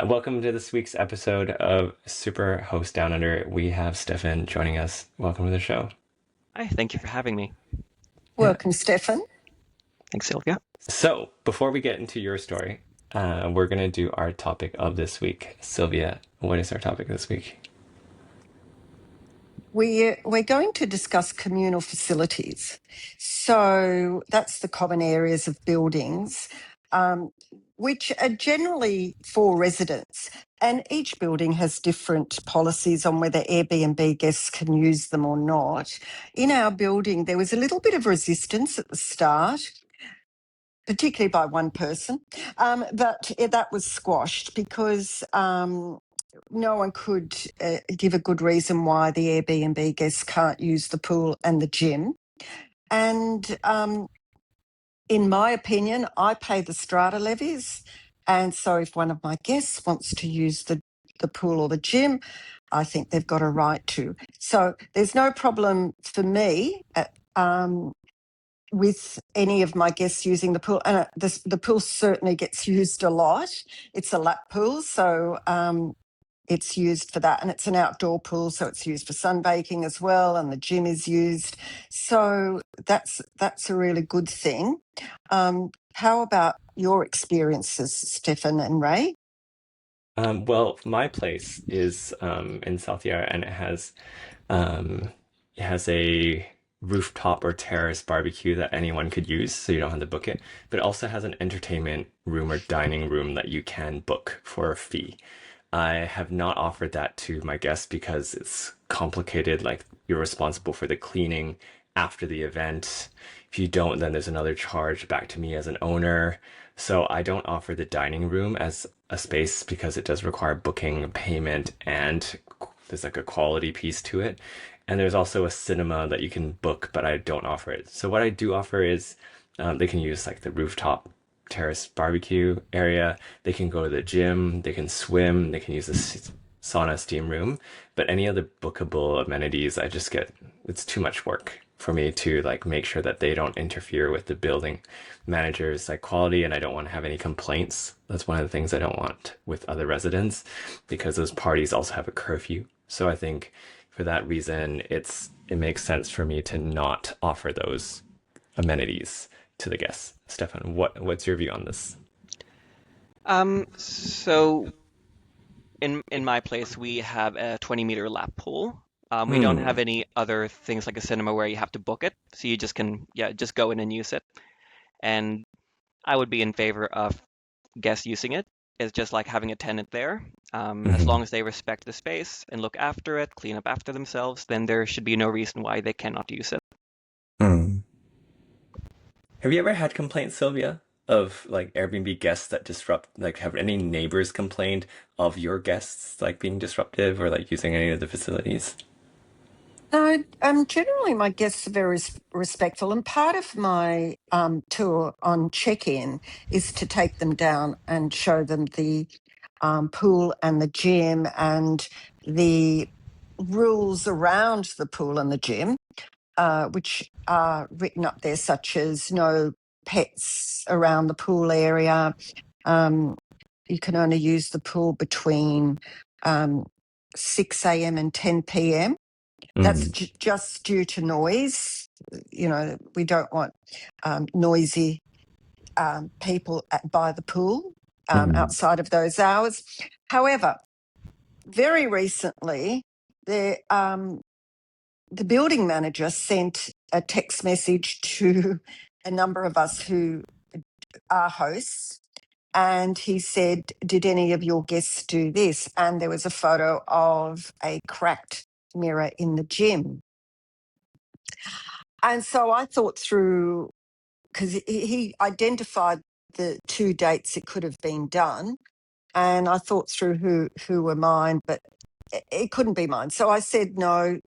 Welcome to this week's episode of Super Host Down Under. We have Stefan joining us. Welcome to the show. Hi, thank you for having me. Yeah. Welcome, Stefan. Thanks, Silvia. So, before we get into your story, we're going to do our topic of this week. Silvia, what is our topic this week? We're going to discuss communal facilities. So that's the common areas of buildings, which are generally for residents. And each building has different policies on whether Airbnb guests can use them or not. In our building, there was a little bit of resistance at the start, particularly by one person, but that was squashed because no one could give a good reason why the Airbnb guests can't use the pool and the gym. And in my opinion, I pay the strata levies. And so if one of my guests wants to use the pool or the gym, I think they've got a right to. So there's no problem for me with any of my guests using the pool. And the pool certainly gets used a lot. It's a lap pool, so it's used for that. And it's an outdoor pool, so it's used for sunbaking as well, and the gym is used. So that's a really good thing. How about your experiences, Stefan and Ray? Well, my place is in South Yarra, and it has a rooftop or terrace barbecue that anyone could use, so you don't have to book it. But it also has an entertainment room or dining room that you can book for a fee. I have not offered that to my guests because it's complicated. Like, you're responsible for the cleaning after the event. If you don't, then there's another charge back to me as an owner. So I don't offer the dining room as a space because it does require booking, payment, and there's like a quality piece to it. And there's also a cinema that you can book, but I don't offer it. So what I do offer is they can use like the rooftop terrace barbecue area. They can go to the gym, they can swim, they can use the sauna steam room. But any other bookable amenities, it's too much work for me to like make sure that they don't interfere with the building manager's like quality, and I don't want to have any complaints. That's one of the things I don't want with other residents because those parties also have a curfew. So I think for that reason, it makes sense for me to not offer those amenities to the guests. Stefan, what's your view on this? So in my place, we have a 20-meter lap pool. We don't Hmm. have any other things like a cinema where you have to book it, so you just can, yeah, just go in and use it. And I would be in favor of guests using it. It's just like having a tenant there. As Hmm. long as they respect the space and look after it, clean up after themselves, then there should be no reason why they cannot use it. Hmm. Have you ever had complaints, Sylvia, of like Airbnb guests that disrupt, like have any neighbors complained of your guests like being disruptive or like using any of the facilities? No, generally my guests are very respectful, and part of my tour on check-in is to take them down and show them the pool and the gym and the rules around the pool and the gym, which are written up there, such as no pets around the pool area. You can only use the pool between 6 a.m. and 10 p.m. That's Mm. just due to noise. We don't want noisy people by the pool Mm. outside of those hours. However, very recently, the building manager sent a text message to a number of us who are hosts. And he said, "Did any of your guests do this?" And there was a photo of a cracked mirror in the gym. And so I thought through, because he identified the two dates it could have been done. And I thought through who were mine, but it couldn't be mine. So I said, no,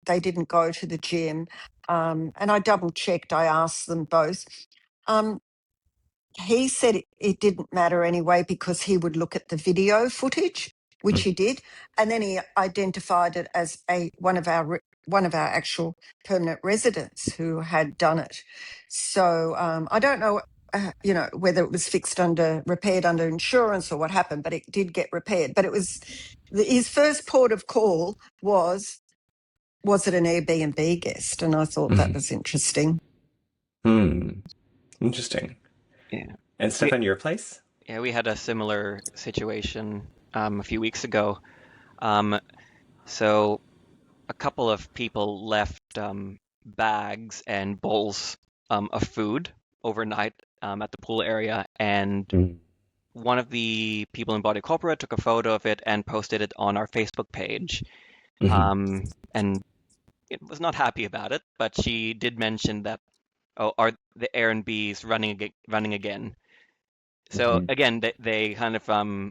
they didn't go to the gym. And I double checked. I asked them both. Um, he said it didn't matter anyway because he would look at the video footage, which Mm. he did, and then he identified it as one of our actual permanent residents who had done it. So I don't know whether it was repaired under insurance or what happened, but it did get repaired. But it was his first port of call was it an Airbnb guest? And I thought that was interesting. Interesting. Yeah. And We, Stefan, your place? yeah, we had a similar situation a few weeks ago. Um, so a couple of people left bags and bowls of food overnight at the pool area, and Mm. one of the people in Body Corporate took a photo of it and posted it on our Facebook page. Mhm. And it was not happy about it, but she did mention that, oh, are the Airbnbs running again? So Mhm. again, they kind of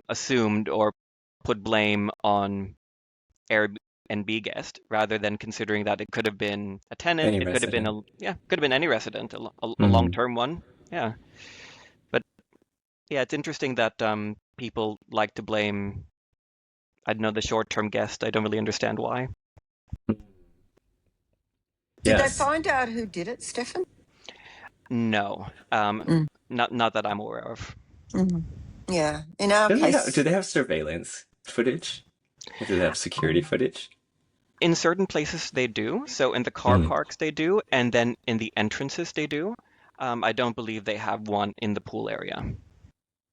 assumed or put blame on Airbnb guest rather than considering that it could have been a tenant, Any it could have been resident. could have been any resident, a Mhm. long-term one. Yeah. But yeah, it's interesting that people like to blame, I don't know, the short-term guest. I don't really understand why. Did they Yes. find out who did it, Stefan? No, Mm. not that I'm aware of. Mm. Yeah. In our Do case, they have surveillance footage? Or do they have security footage? In certain places they do. So in the car Mm. parks they do, and then in the entrances they do. I don't believe they have one in the pool area.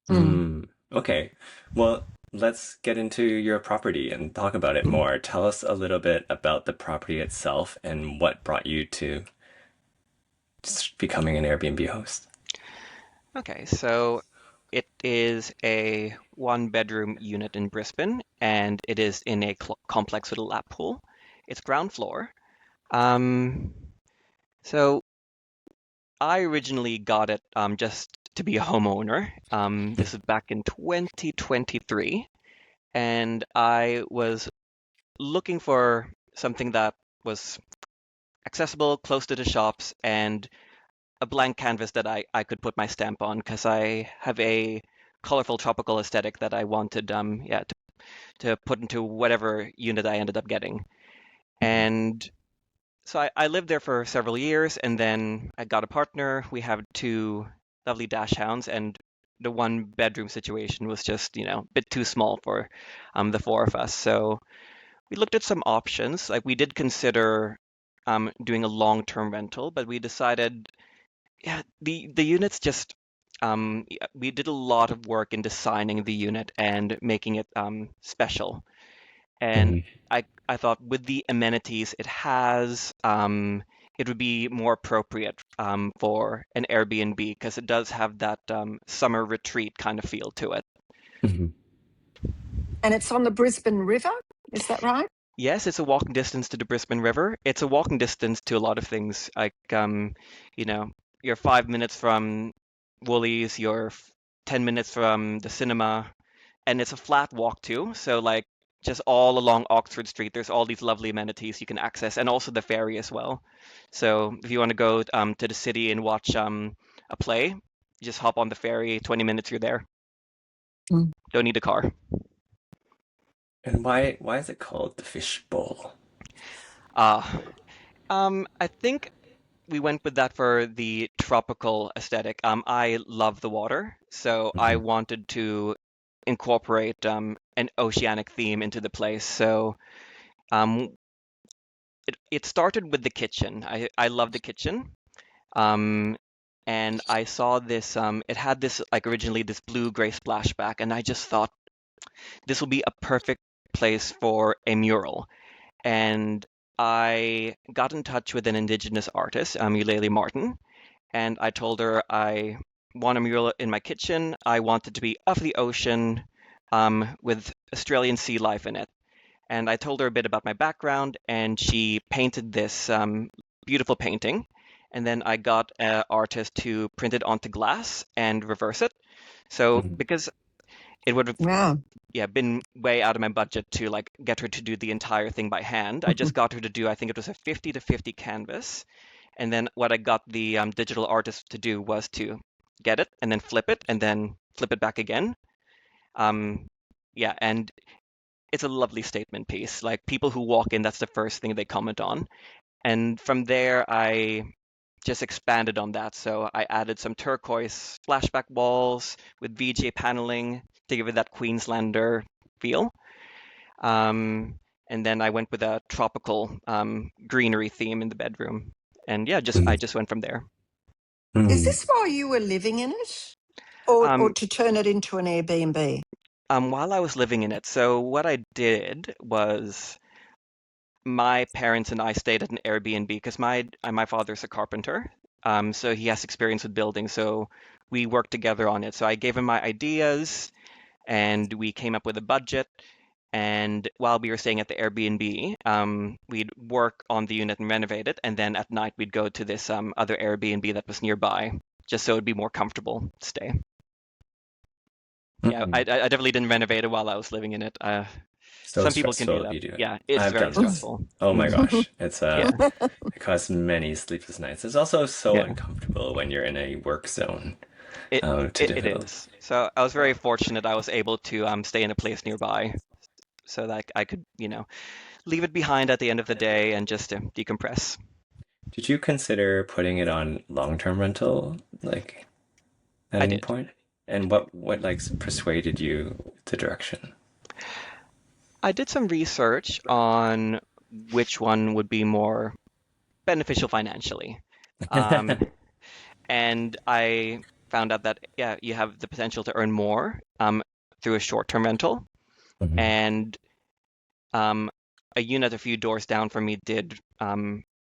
mm. Okay. Well, let's get into your property and talk about it more. Tell us a little bit about the property itself and what brought you to becoming an Airbnb host. Okay, so it is a one-bedroom unit in Brisbane, and it is in a complex with a lap pool. It's ground floor. Um, so I originally got it just to be a homeowner. This is back in 2023, and I was looking for something that was accessible, close to the shops, and a blank canvas that I could put my stamp on because I have a colorful tropical aesthetic that I wanted to put into whatever unit I ended up getting. And so I lived there for several years, and then I got a partner. We have two lovely dash hounds, and the one bedroom situation was just, a bit too small for the four of us. So we looked at some options. Like we did consider doing a long-term rental, but we decided, yeah, the units just we did a lot of work in designing the unit and making it special. And Mhm. I thought with the amenities it has, it would be more appropriate for an Airbnb because it does have that summer retreat kind of feel to it. Mhm. And it's on the Brisbane River, is that right? Yes, it's a walking distance to the Brisbane River. It's a walking distance to a lot of things. Like, you know, you're 5 minutes from Woolies, 10 minutes from the cinema, and it's a flat walk too. So, like, just all along Oxford Street, there's all these lovely amenities you can access, and also the ferry as well. So, if you want to go to the city and watch a play, you just hop on the ferry. 20 minutes, you're there. Mm. Don't need a car. And why is it called the Fishbowl? Uh, I think we went with that for the tropical aesthetic. I love the water, so I Mhm. wanted to incorporate an oceanic theme into the place. So um, it started with the kitchen. I love the kitchen. Um, and I saw this, it had this, like originally this blue-gray splashback, and I just thought this will be a perfect place for a mural. And I got in touch with an Indigenous artist, Eulalie Martin, and I told her I want a mural in my kitchen. I want it to be of the ocean with Australian sea life in it. And I told her a bit about my background, and she painted this beautiful painting. And then I got an artist to print it onto glass and reverse it. So Mhm. because it would have Wow. been way out of my budget to like get her to do the entire thing by hand, I just got her to do, I think it was a 50 to 50 canvas. And then what I got the digital artist to do was to get it and then flip it back again. Um, yeah, and it's a lovely statement piece. Like people who walk in, that's the first thing they comment on. And from there, I just expanded on that. So I added some turquoise flashback walls with VJ paneling to give it that Queenslander feel. Um, and then I went with a tropical greenery theme in the bedroom. And yeah, just I Mm. just went from there. Is Mm. this while you were living in it, or Um, to turn it into an Airbnb? while I was living in it, so what I did was my parents and I stayed at an Airbnb because my father's a carpenter, so he has experience with building. So we worked together on it. So I gave him my ideas, and we came up with a budget. And while we were staying at the Airbnb, we'd work on the unit and renovate it, and then at night we'd go to this other Airbnb that was nearby, just so it'd be more comfortable to stay. Yeah, I Mm. definitely didn't renovate it while I was living in it. So Some people can do stressful if that. you do it. Yeah, it's I've very done this. stressful. Oh my Hmm. gosh. It's Yeah, it costs many sleepless nights. It's also so yeah. uncomfortable when you're in a work zone It to it develop. is. So I was very fortunate I was able to stay in a place nearby so that I could, leave it behind at the end of the day and just decompress. Did you consider putting it on long-term rental, like at I any did. point? And what like persuaded you the direction? I did some research on which one would be more beneficial financially. Um, and I found out that, yeah, you have the potential to earn more through a short-term rental. Mhm. And um, a unit a few doors down from me did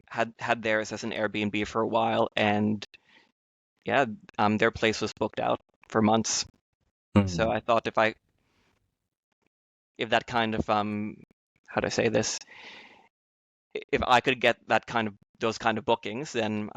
had theirs as an Airbnb for a while, and yeah, their place was booked out for months. So Mm. I thought if that kind of how do I say this? If I could get that kind of those kind of bookings, then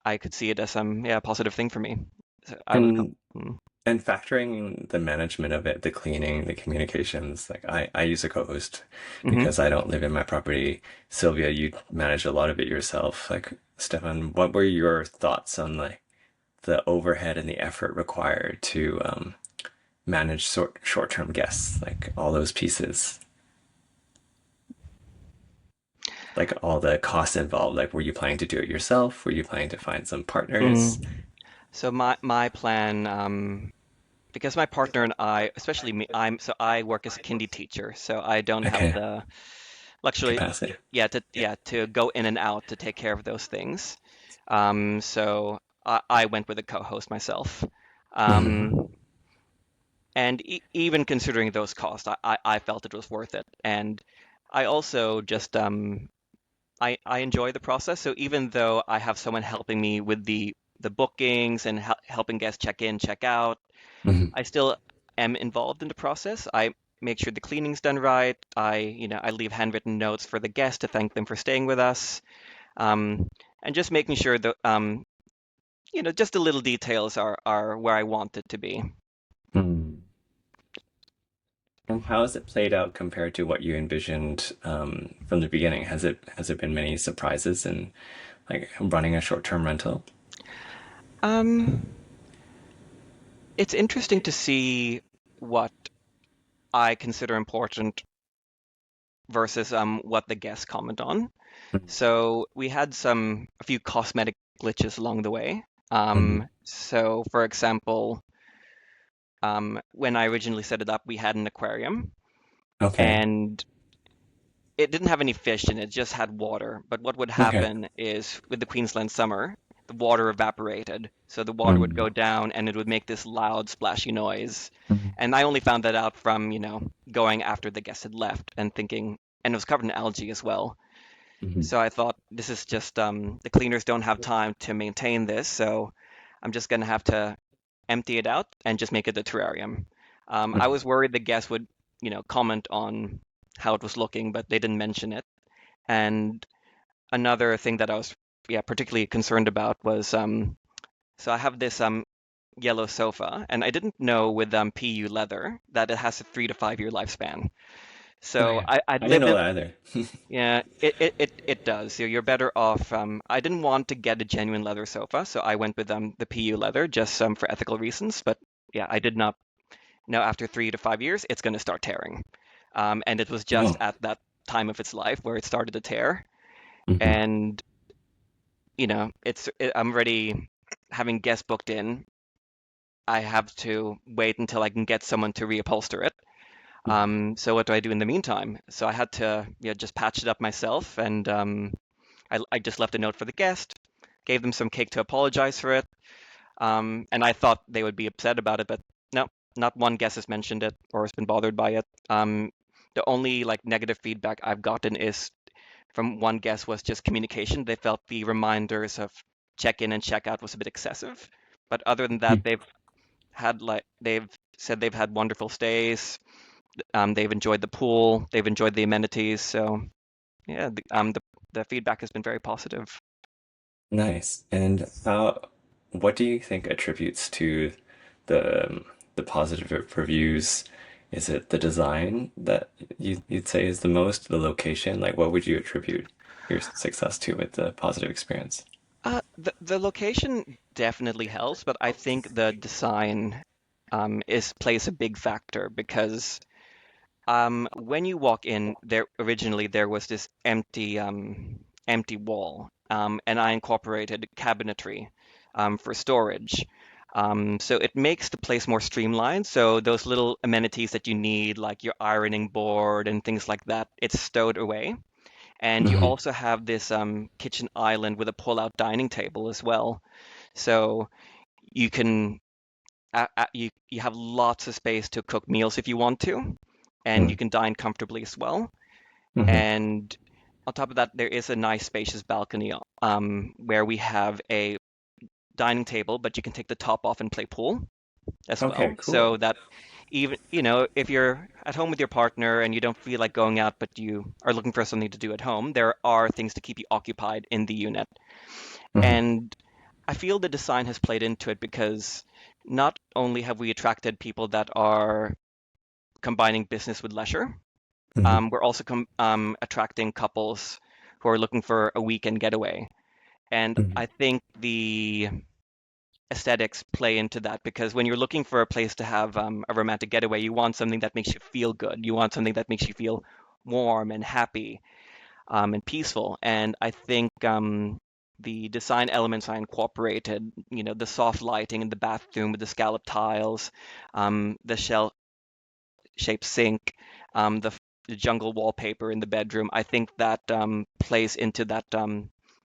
I could see it as a positive thing for me. So I would come. And and factoring the management of it, the cleaning, the communications, like I use a co-host Mm-hmm. because I don't live in my property. Sylvia, you manage a lot of it yourself. Like Stefan, what were your thoughts on like the overhead and the effort required to manage short-term guests, like all those pieces, like all the costs involved? Like, were you planning to do it yourself? Were you planning to find some partners? So my plan, because my partner and I, especially me, I work as a kindy teacher, so I don't have Okay, the luxury, capacity. to go in and out to take care of those things. So I went with a co-host myself. Hmm. Um, and even considering those costs, I felt it was worth it. And I also just I enjoy the process. So even though I have someone helping me with the bookings and helping guests check in, check out, Hmm. I still am involved in the process. I make sure the cleaning's done right. I leave handwritten notes for the guests to thank them for staying with us. Um, and just making sure that just the little details are where I want it to be. Hmm. And how has it played out compared to what you envisioned from the beginning? Has it been many surprises in like running a short-term rental? Um, it's interesting to see what I consider important versus what the guests comment on. So we had a few cosmetic glitches along the way. Hmm. So for example, when I originally set it up, we had an aquarium Okay. and it didn't have any fish in it, just had water. But what would Okay. happen is with the Queensland summer, the water evaporated. So the water would Mm. go down and it would make this loud splashy noise. Mhm. And I only found that out from, going after the guests had left and thinking, and it was covered in algae as well. Mhm. So I thought this is just the cleaners don't have time to maintain this, so I'm just gonna have to empty it out and just make it a terrarium. I Mhm. was worried the guests would, comment on how it was looking, but they didn't mention it. And another thing that I was, yeah, particularly concerned about was so I have this yellow sofa, and I didn't know with PU leather that it has a 3 to 5 year lifespan. Oh So yeah. I'd I didn't lived know in. that either. Yeah, it does. You're better off. I didn't want to get a genuine leather sofa, so I went with the PU leather just for ethical reasons. But yeah, I did not know after 3 to 5 years it's going to start tearing. And it was just Oh. at that time of its life where it started to tear. Mhm. And I'm already having guests booked in. I have to wait until I can get someone to reupholster it. So what do I do in the meantime? So I had to just patch it up myself, and I just left a note for the guest, gave them some cake to apologize for it, and I thought they would be upset about it, but no, not one guest has mentioned it or has been bothered by it. The only like negative feedback I've gotten is from one guest was just communication. They felt the reminders of check in and check out was a bit excessive, but other than that, they've said they've had wonderful stays. They've enjoyed the pool. They've enjoyed the amenities. So yeah, the feedback has been very positive. Nice. And what do you think attributes to the the positive reviews? Is it the design that you'd say is the most, the location? Like, what would you attribute your success to with the positive experience? The location definitely helps, but I think the design is plays a big factor because when you walk in, there was this empty wall, and I incorporated cabinetry for storage. So it makes the place more streamlined. So those little amenities that you need, like your ironing board and things like that, it's stowed away. And you Hmm. also have this kitchen island with a pull-out dining table as well. So you can you have lots of space to cook meals if you want to, and you can dine comfortably as well. Hmm. And on top of that, there is a nice spacious balcony where we have a dining table, but you can take the top off and play pool as Okay, well. So cool. that even, if you're at home with your partner and you don't feel like going out, but you are looking for something to do at home, there are things to keep you occupied in the unit. Hmm. And I feel the design has played into it because not only have we attracted people that are combining business with leisure, Hmm. we're also attracting couples who are looking for a weekend getaway. And Hmm. I think the aesthetics play into that because when you're looking for a place to have a romantic getaway, you want something that makes you feel good. You want something that makes you feel warm and happy and peaceful. And I think the design elements I incorporated, the soft lighting in the bathroom with the scallop tiles, the shell-shaped sink, the jungle wallpaper in the bedroom, I think that plays into that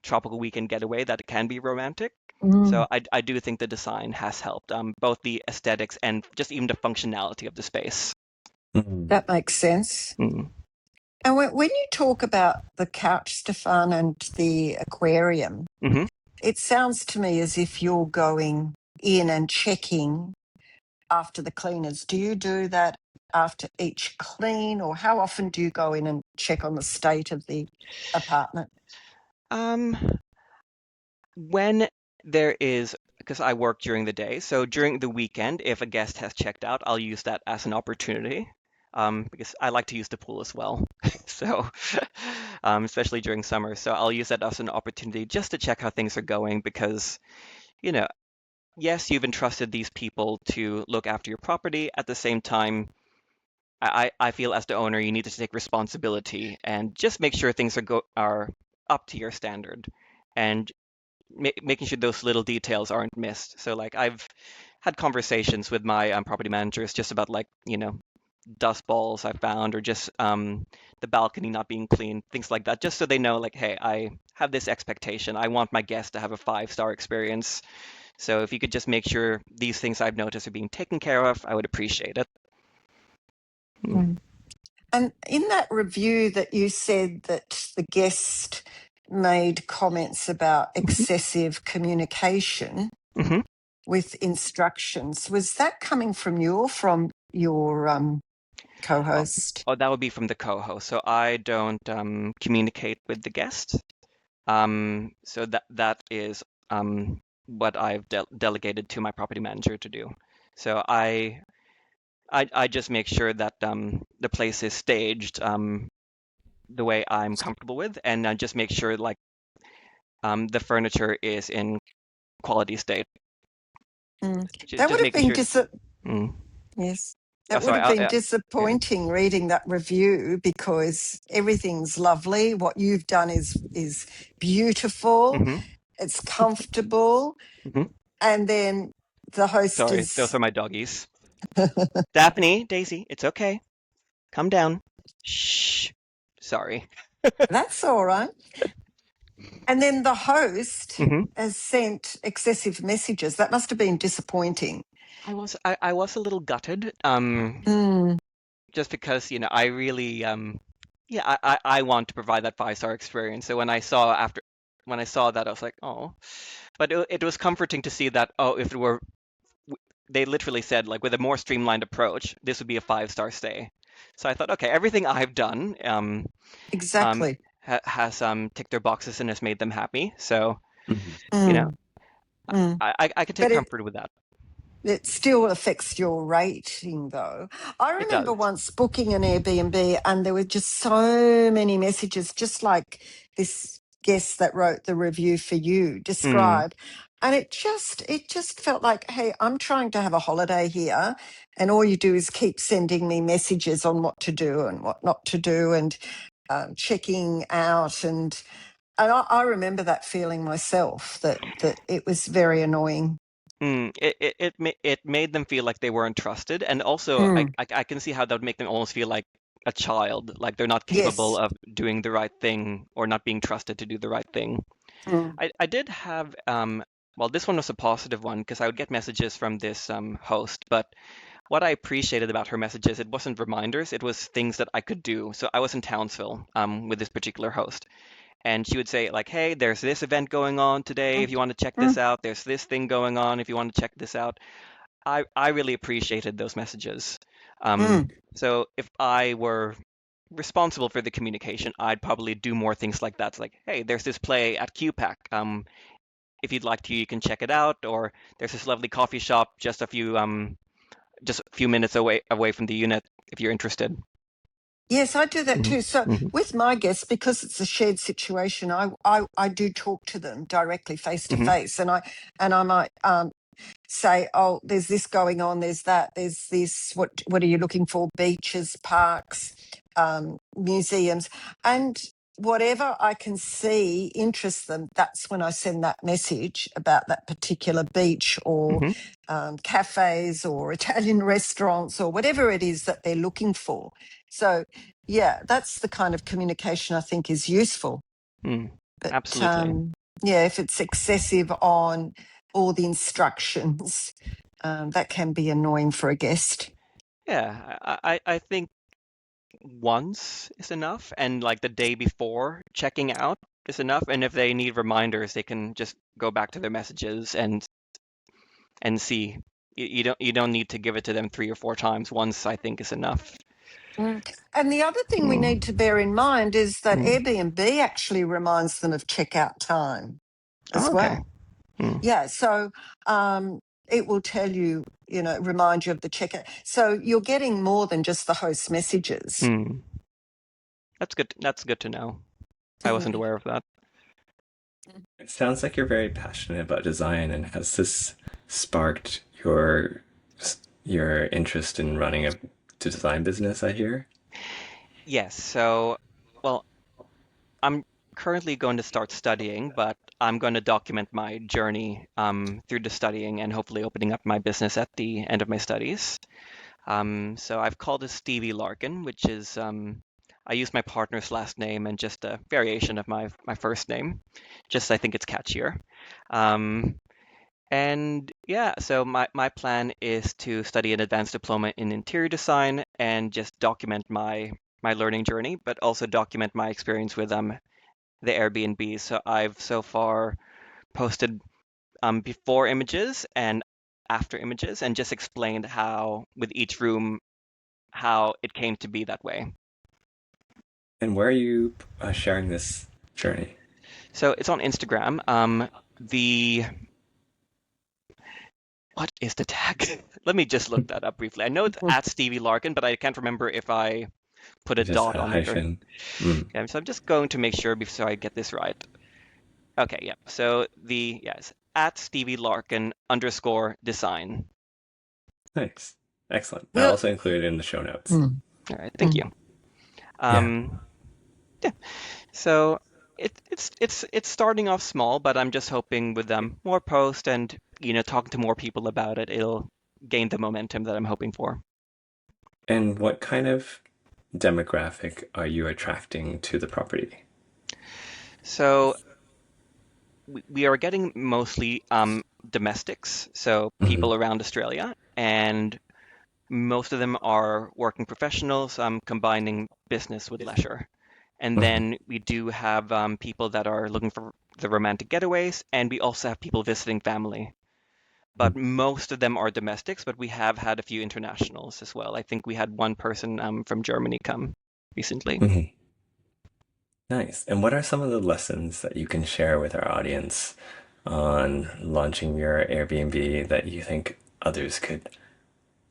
tropical weekend getaway that it can be romantic. Mm, So I do think the design has helped, both the aesthetics and just even the functionality of the space. Hmm. that makes sense. Mm. And when you talk about the couch, Stefan, and the aquarium, Hmm. it sounds to me as if you're going in and checking after the cleaners. Do you do that after each clean, or how often do you go in and check on the state of the apartment? Um, when there is, because I work during the day, so during the weekend, if a guest has checked out, I'll use that as an opportunity. Because I like to use the pool as well. So, especially during summer. So I'll use that as an opportunity just to check how things are going because, you know, yes, you've entrusted these people to look after your property. At the same time, I feel as the owner, you need to take responsibility and just make sure things are up to your standard. And making sure those little details aren't missed. So like I've had conversations with my property managers just about like dust balls I found or just the balcony not being clean, things like that, just so they know like, hey, I have this expectation. I want my guests to have a 5-star experience. So if you could just make sure these things I've noticed are being taken care of, I would appreciate it. Mm. Mm. And in that review that you said that the guest made comments about Mhm. excessive communication Mhm. with instructions, was that coming from you or from your Oh, co-host? oh, that would be from the co-host. So I don't communicate with the guest. So that is what I've delegated to my property manager to do. So I just make sure that the place is staged the way I'm comfortable with, and I just make sure like the furniture is in quality state. Mm. That would Just have making been sure. Mm. yes. Oh, That would sorry. have been Yeah. disappointing reading that review because everything's lovely. What you've done is beautiful, Hmm. it's comfortable, Hmm. and then the host Sorry, those is are my doggies. Daphne, Daisy, it's okay. Come down. Shh. Sorry. that's all right. And then the host Hmm. has sent excessive messages. That must have been disappointing. I was a little gutted, Mm, just because, I really, yeah, I want to provide that 5-star experience. So when I saw that, I was like, oh, but it was comforting to see that, oh, if it were, they literally said, like, with a more streamlined approach, this would be a 5-star stay. So I thought, okay, everything I've done, um, exactly. has ticked their boxes and has made them happy. So, Mhm. you know, Mm, mm. I could take But comfort with that. it still affects your rating, though. I It remember does. once booking an Airbnb and there were just so many messages, just like this guest that wrote the review for you Mm, described. And it just felt like, hey, I'm trying to have a holiday here, and all you do is keep sending me messages on what to do and what not to do, and checking out. And I remember that feeling myself, that it was very annoying. it made them feel like they weren't trusted, and also Mm, I can see how that would make them almost feel like a child, like they're not capable yes. of doing the right thing or not being trusted to do the right thing. Mm. I did have well, this one was a positive one because I would get messages from this host, but what I appreciated about her messages, it wasn't reminders, it was things that I could do. So I was in Townsville with this particular host, and she would say like, hey, there's this event going on today if you want to check this Mm, out. There's this thing going on if you want to check this out. I really appreciated those messages. Um, mm. so if I were responsible for the communication, I'd probably do more things like that. It's like, hey, there's this play at QPAC. If you'd like to, you can check it out. Or there's this lovely coffee shop just a few minutes away from the unit if you're interested. Yes, I do that Hmm. too. So Hmm. with my guests, because it's a shared situation, I do talk to them directly, face to Hmm. face, and I might say, oh, there's this going on, there's that, there's this. What are you looking for? Beaches, parks, museums, and whatever I can see interests them. That's when I send that message about that particular beach or Hmm. cafes or Italian restaurants or whatever it is that they're looking for. So, yeah, that's the kind of communication I think is useful. Mm. But Absolutely. yeah, if it's excessive on all the instructions, that can be annoying for a guest. Yeah, I think once is enough, and like the day before checking out is enough. And if they need reminders, they can just go back to their messages and see. You don't need to give it to them 3 or 4 times. Once I think is enough. Mm. And the other thing we need Mm. to bear in mind is that Mm. Airbnb actually reminds them of checkout time as Oh, okay. well. Mm. Yeah, so it will tell you, remind you of the checkout. So you're getting more than just the host messages. Mm. That's good. That's good to know. I wasn't Mm. aware of that. It sounds like you're very passionate about design, and has this sparked your interest in running a design business, I hear? Yes. So, well, I'm currently going to start studying, but I'm going to document my journey through the studying and hopefully opening up my business at the end of my studies. So I've called it Stevie Larkin, which is I use my partner's last name and just a variation of my first name. Just I think it's catchier. Um, and yeah, so my plan is to study an advanced diploma in interior design and just document my learning journey, but also document my experience with the Airbnb. So I've so far posted before images and after images and just explained how with each room how it came to be that way. And where are you sharing this journey? So it's on Instagram. The what is the tag? Let me just look that up briefly. I know it's at Stevie Larkin, but I can't remember if I put a Just dot a on it or. hyphen. Mm. Yeah, so I'm just going to make sure before I get this right. Okay, yeah. So the yes at Stevie Larkin underscore design. Nice. Excellent. I'll Well, also include it in the show notes. mm, All right, thank you. mm, Yeah. Um, yeah. So. It's starting off small, but I'm just hoping with more posts and talking to more people about it, it'll gain the momentum that I'm hoping for. And what kind of demographic are you attracting to the property? So we are getting mostly domestics, so Hmm. people around Australia, and most of them are working professionals, combining business with leisure. And Hmm. then we do have people that are looking for the romantic getaways, and we also have people visiting family. But most of them are domestics, but we have had a few internationals as well. I think we had one person from Germany come recently. Hmm. Nice. And what are some of the lessons that you can share with our audience on launching your Airbnb that you think others could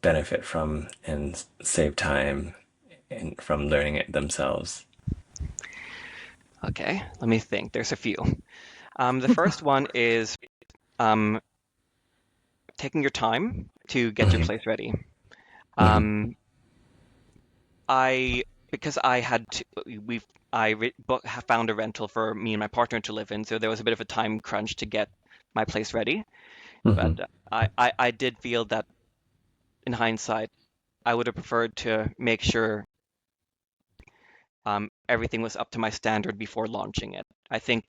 benefit from and save time and from learning it themselves? Okay, let me think. There's a few. The first one is um, taking your time to get your Hmm. place ready. Hmm. Um, I because I had to, we've I re book, have found a rental for me and my partner to live in, so there was a bit of a time crunch to get my place ready. But Hmm. I did feel that in hindsight, I would have preferred to make sure everything was up to my standard before launching it. I think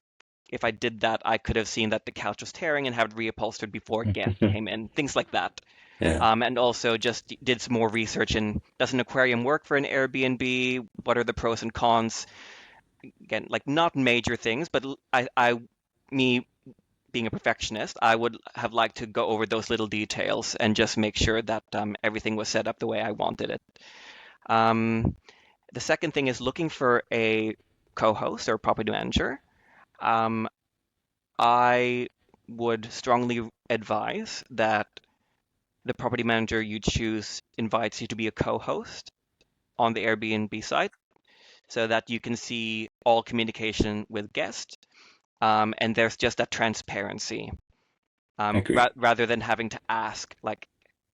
if I did that, I could have seen that the couch was tearing and have it reupholstered before guests came in, things like that. Yeah. And also just did some more research in does an aquarium work for an Airbnb? What are the pros and cons? Again, like not major things, but me being a perfectionist, I would have liked to go over those little details and just make sure that everything was set up the way I wanted it. Um, the second thing is looking for a co-host or property manager. Um, I would strongly advise that the property manager you choose invites you to be a co-host on the Airbnb site so that you can see all communication with guests. And there's just that transparency I agree. rather than having to ask, like,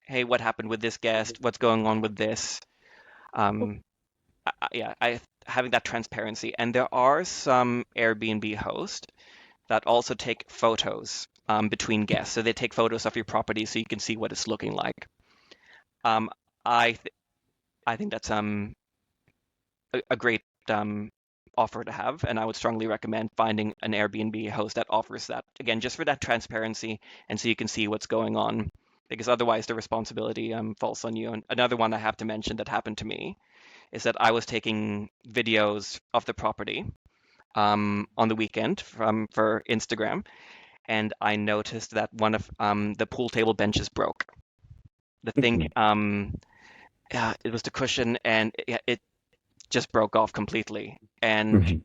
hey, what happened with this guest? What's going on with this? Um, yeah, having that transparency. And there are some Airbnb hosts that also take photos between guests. So they take photos of your property so you can see what it's looking like. Um, I th I think that's a great offer to have, and I would strongly recommend finding an Airbnb host that offers that. Again, just for that transparency and so you can see what's going on, because otherwise the responsibility falls on you. And another one I have to mention that happened to me is that I was taking videos of the property on the weekend for Instagram, and I noticed that one of the pool table benches broke. The thing, Hmm. yeah, it was the cushion, and it just broke off completely. And Hmm.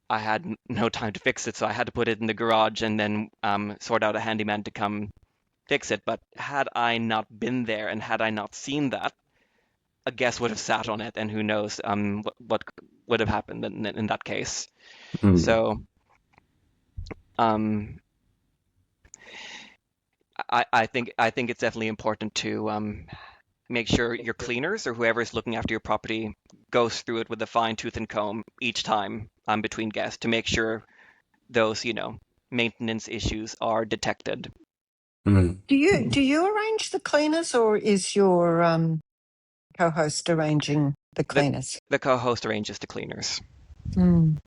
I had no time to fix it, so I had to put it in the garage and then sort out a handyman to come fix it. But had I not been there and had I not seen that, a guest would have sat on it, and who knows what would have happened in that case. Hmm. So um, I think it's definitely important to make sure your cleaners or whoever is looking after your property goes through it with a fine tooth and comb each time between guests to make sure those, maintenance issues are detected. Hmm. Do you arrange the cleaners, or is your co-host arranging the The cleaners? the co-host arranges the cleaners. Mm.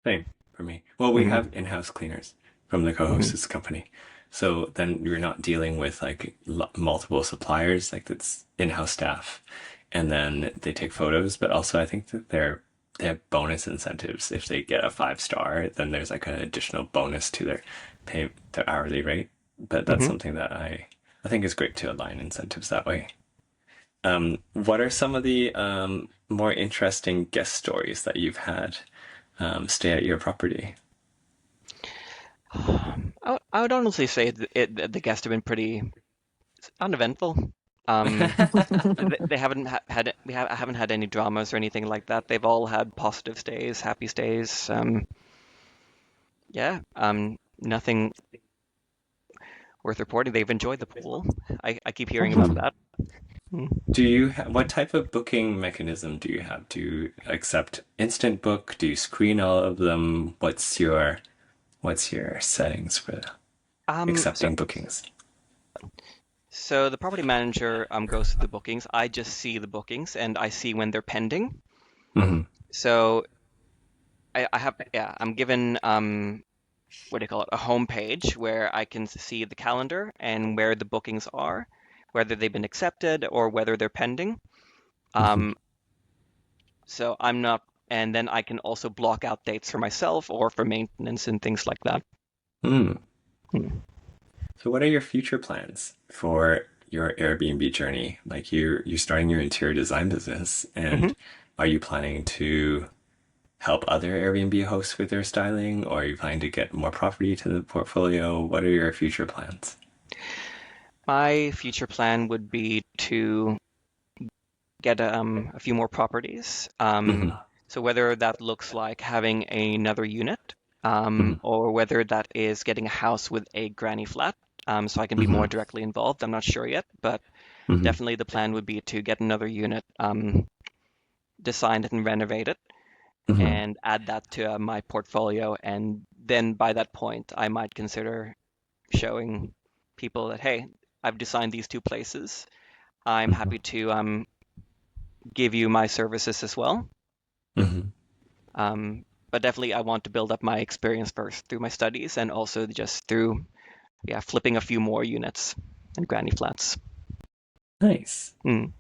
Same for me. Well, we Hmm. have in-house cleaners from the Hmm. co-host's company. So then you're not dealing with like multiple suppliers, like it's in-house staff. And then they take photos, but also I think that they have bonus incentives. If they get a 5 star, then there's like an additional bonus to their hourly rate. But that's Hmm. something that I think is great to align incentives that way. What are some of the more interesting guest stories that you've had stay at your property? I would honestly say the guests have been pretty uneventful. Um, they haven't I haven't had any dramas or anything like that. They've all had positive stays, happy stays. Yeah, nothing worth reporting. They've enjoyed the pool. I keep hearing about Mhm. that. what type of booking mechanism do you have? Do you accept instant book? Do you screen all of them? What's your settings for Um, so accepting bookings? so the property manager goes through the bookings. I just see the bookings and I see when they're pending. Hmm. So I have, yeah, I'm given what do you call it, a home page where I can see the calendar and where the bookings are, whether they've been accepted or whether they're pending. Hmm. Um, so I'm not, and then I can also block out dates for myself or for maintenance and things like that. Mm. Hmm. So what are your future plans for your Airbnb journey? Like you're starting your interior design business, hmm and are you planning to help other Airbnb hosts with their styling, or are you planning to get more property to the portfolio? What are your future plans? My future plan would be to get a few more properties. Hmm. So whether that looks like having another unit, Hmm. or whether that is getting a house with a granny flat, so I can be more Hmm. directly involved. I'm not sure yet, but Hmm. definitely the plan would be to get another unit, design it and renovate it, Hmm. and add that to my portfolio. And then by that point, I might consider showing people that, hey, I've designed these two places. I'm happy to give you my services as well. Hmm. But definitely, I want to build up my experience first through my studies and also just through, yeah, flipping a few more units and granny flats. Nice. Mm,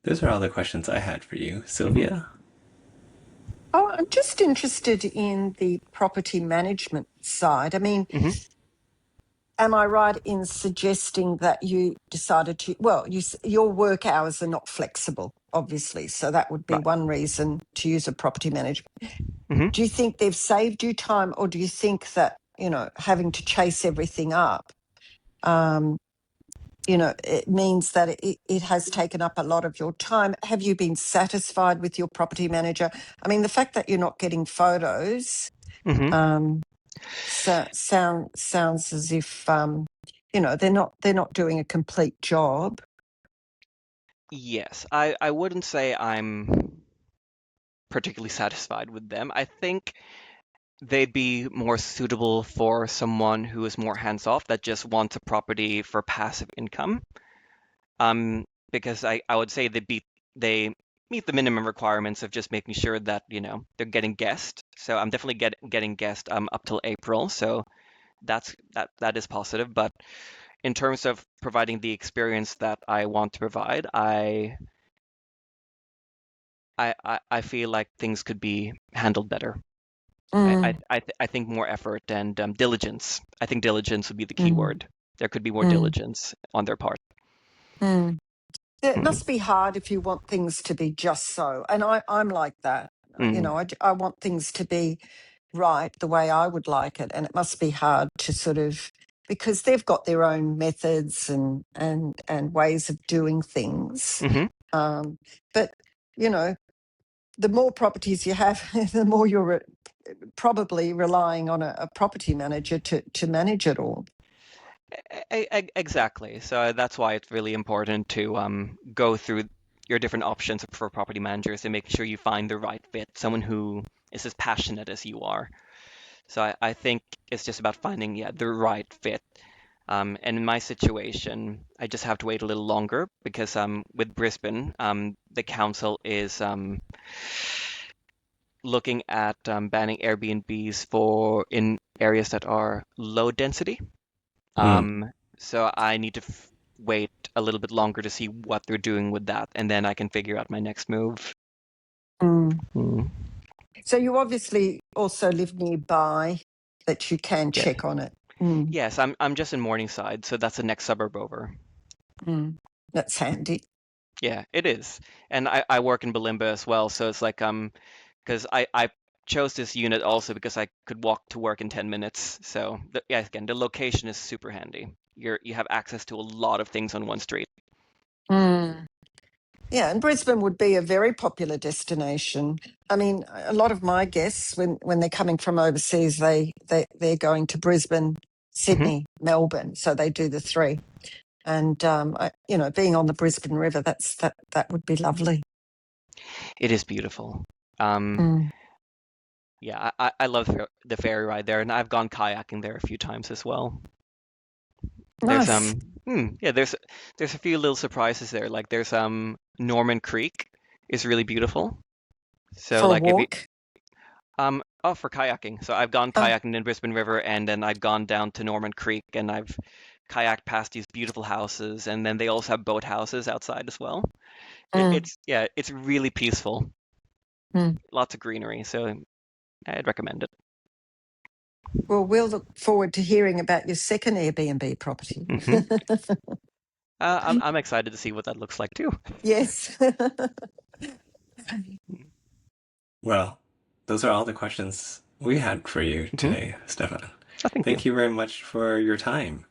Those are all the questions I had for you, hmm Sylvia. Oh, I'm just interested in the property management side. I mean, hmm am I right in suggesting that you decided to, well, your work hours are not flexible, obviously. So that would be Right. one reason to use a property manager. hmm Do you think they've saved you time, or do you think that, having to chase everything up, um, it means that it has taken up a lot of your time? Have you been satisfied with your property manager? I mean, the fact that you're not getting photos, hmm um, sounds as if they're not doing a complete job. Yes, I wouldn't say I'm particularly satisfied with them. I think they'd be more suitable for someone who is more hands off that just wants a property for passive income. Because I would say they meet the minimum requirements of just making sure that, they're getting guests. So I'm definitely getting guests up till April. So that is positive. But in terms of providing the experience that I want to provide, I feel like things could be handled better. Mm, I think more effort and diligence. I think diligence would be the key mm, word. There could be more mm, diligence on their part. mm. It Mhm. must be hard if you want things to be just so. And I'm like that. Mhm. I want things to be right the way I would like it. And it must be hard to sort of, because they've got their own methods and ways of doing things. Mhm. Um, but, you know, the more properties you have, the more you're probably relying on a property manager to manage it all. Exactly. So that's why it's really important to go through your different options for property managers and make sure you find the right fit, someone who is as passionate as you are. So I think it's just about finding, yeah, the right fit. And in my situation, I just have to wait a little longer because with Brisbane, the council is looking at banning Airbnbs for in areas that are low density. Mm. So I need to wait a little bit longer to see what they're doing with that, and then I can figure out my next move. Mm. Mm. So you obviously also live nearby that you can Yeah. check on it. Mm, Yes, I'm just in Morningside, so that's the next suburb over. mm. That's handy. Yeah, it is. And I work in Balimba as well, so it's like because I chose this unit also because I could walk to work in 10 minutes. So yeah, again, the location is super handy. You have access to a lot of things on one street. Mm. Yeah, and Brisbane would be a very popular destination. I mean, a lot of my guests, when they're coming from overseas, they're going to Brisbane, hmm Sydney, Melbourne, so they do the three. And being on the Brisbane River, that would be lovely. It is beautiful. Um, Mm. yeah, I love the ferry ride there, and I've gone kayaking there a few times as well. There's Nice yeah, there's a few little surprises there. Like there's Norman Creek is really beautiful. So for a like if you walk. oh, for kayaking. So I've gone Oh, kayaking in Brisbane River, and then I've gone down to Norman Creek, and I've kayaked past these beautiful houses, and then they also have boat houses outside as well. mm, It's yeah, it's really peaceful. mm. Lots of greenery, so I'd recommend it. Well, we'll look forward to hearing about your second Airbnb property. Hmm. I'm excited to see what that looks like too. Yes. Well, those are all the questions we had for you Hmm. today, Stefan. Oh, thank you. Thank you very much for your time.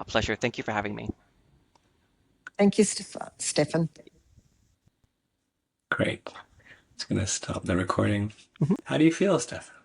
Pleasure. Thank you for having me. Thank you, Stefan. Great. Just gonna stop the recording. Mhm. How do you feel, Stefan?